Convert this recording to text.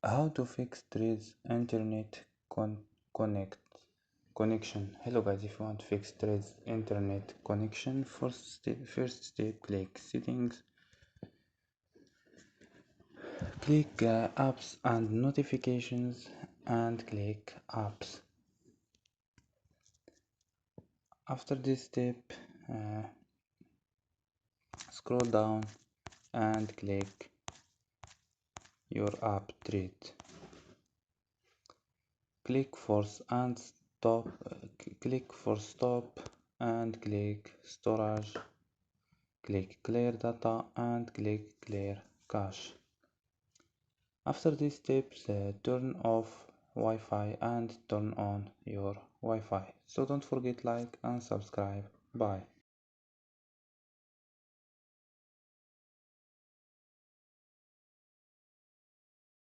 How to fix Threads internet connect connection. Hello guys, if you want to fix Threads internet connection, first step, click settings, click apps and notifications, and click apps. After this step, uh, scroll down and click your app Thread. Click force and stop. Click for stop and click storage. Click clear data and click clear cache. After these steps, turn off Wi-Fi and turn on your Wi-Fi. So don't forget like and subscribe. Bye.